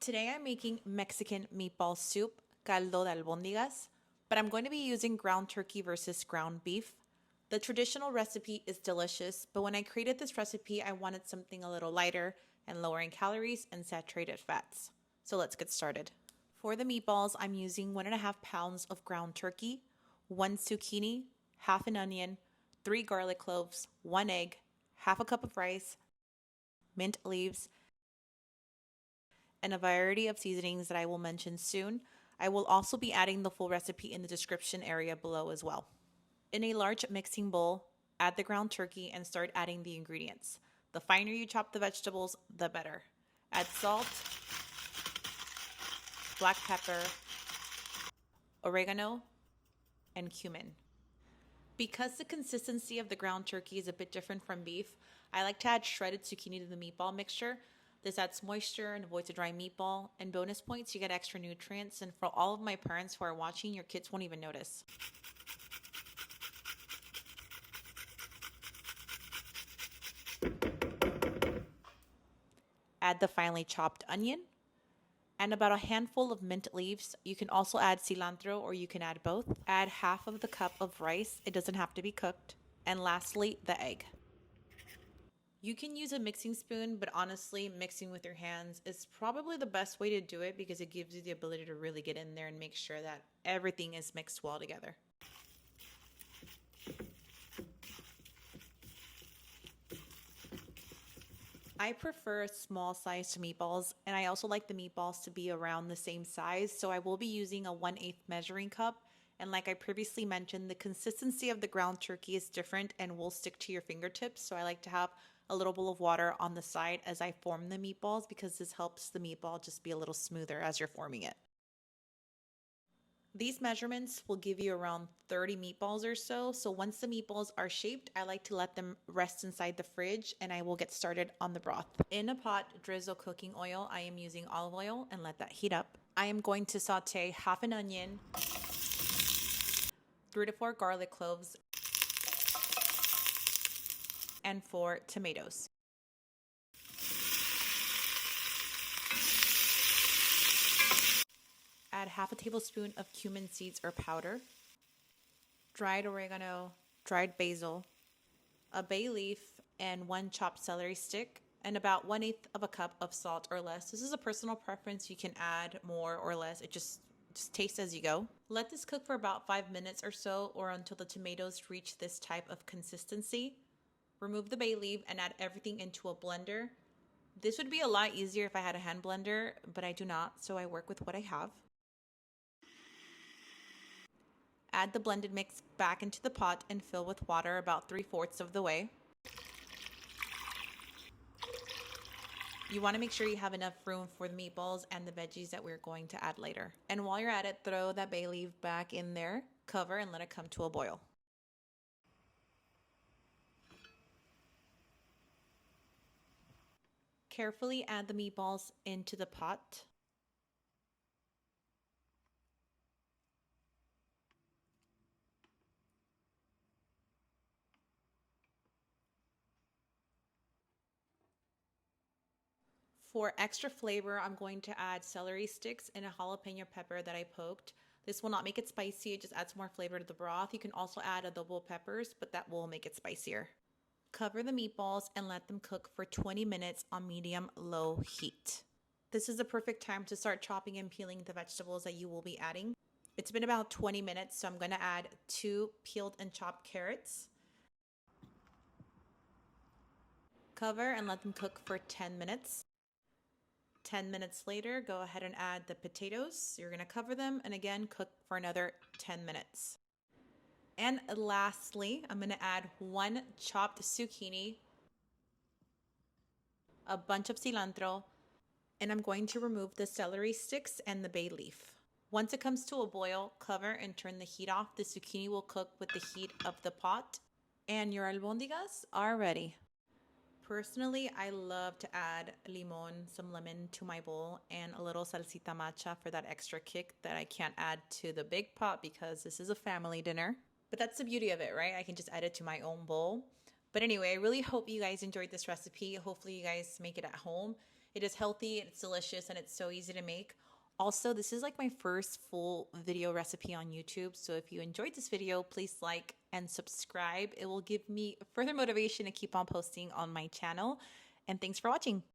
Today I'm making Mexican meatball soup, caldo de albóndigas, but I'm going to be using ground turkey versus ground beef. The traditional recipe is delicious, but when I created this recipe, I wanted something a little lighter and lower in calories and saturated fats. So let's get started. For the meatballs, I'm using 1.5 pounds of ground turkey, 1 zucchini, half an onion, 3 garlic cloves, 1 egg, half a cup of rice, mint leaves, and a variety of seasonings that I will mention soon. I will also be adding the full recipe in the description area below as well. In a large mixing bowl, add the ground turkey and start adding the ingredients. The finer you chop the vegetables, the better. Add salt, black pepper, oregano, and cumin. Because the consistency of the ground turkey is a bit different from beef, I like to add shredded zucchini to the meatball mixture. This adds moisture and avoids a dry meatball. And bonus points, you get extra nutrients. And for all of my parents who are watching, your kids won't even notice. Add the finely chopped onion and about a handful of mint leaves. You can also add cilantro or you can add both. Add half of the cup of rice. It doesn't have to be cooked. And lastly, the egg. You can use a mixing spoon, but honestly, mixing with your hands is probably the best way to do it because it gives you the ability to really get in there and make sure that everything is mixed well together. I prefer small sized meatballs, and I also like the meatballs to be around the same size, so I will be using a 1/8 measuring cup. And like I previously mentioned, the consistency of the ground turkey is different and will stick to your fingertips, so I like to have a little bowl of water on the side as I form the meatballs because this helps the meatball just be a little smoother as you're forming it. These measurements will give you around 30 meatballs or so. So once the meatballs are shaped, I like to let them rest inside the fridge and I will get started on the broth. In a pot, drizzle cooking oil. I am using olive oil and let that heat up. I am going to saute half an onion, 3 to 4 garlic cloves, and 4 tomatoes. Add half a tablespoon of cumin seeds or powder, dried oregano, dried basil, a bay leaf, and 1 chopped celery stick, and about 1/8 of a cup of salt or less. This is a personal preference. You can add more or less. It just taste as you go. Let this cook for about 5 minutes or so, or until the tomatoes reach this type of consistency. Remove the bay leaf and add everything into a blender. This would be a lot easier if I had a hand blender, but I do not, so I work with what I have. Add the blended mix back into the pot and fill with water about 3/4 of the way. You want to make sure you have enough room for the meatballs and the veggies that we're going to add later. And while you're at it, throw that bay leaf back in there, cover, and let it come to a boil. Carefully add the meatballs into the pot. For extra flavor, I'm going to add celery sticks and a jalapeno pepper that I poked. This will not make it spicy, it just adds more flavor to the broth. You can also add adobo peppers, but that will make it spicier. Cover the meatballs and let them cook for 20 minutes on medium-low heat. This is the perfect time to start chopping and peeling the vegetables that you will be adding. It's been about 20 minutes, so I'm going to add 2 peeled and chopped carrots. Cover and let them cook for 10 minutes. 10 minutes later, go ahead and add the potatoes. You're going to cover them and again cook for another 10 minutes. And lastly, I'm going to add 1 chopped zucchini, a bunch of cilantro, and I'm going to remove the celery sticks and the bay leaf. Once it comes to a boil, cover and turn the heat off. The zucchini will cook with the heat of the pot. And your albóndigas are ready. Personally, I love to add some lemon to my bowl and a little salsita macha for that extra kick that I can't add to the big pot because this is a family dinner. But that's the beauty of it, right? I can just add it to my own bowl. But anyway, I really hope you guys enjoyed this recipe. Hopefully you guys make it at home. It is healthy, it's delicious, and it's so easy to make. Also, this is like my first full video recipe on YouTube. So if you enjoyed this video, please like and subscribe. It will give me further motivation to keep on posting on my channel. And thanks for watching.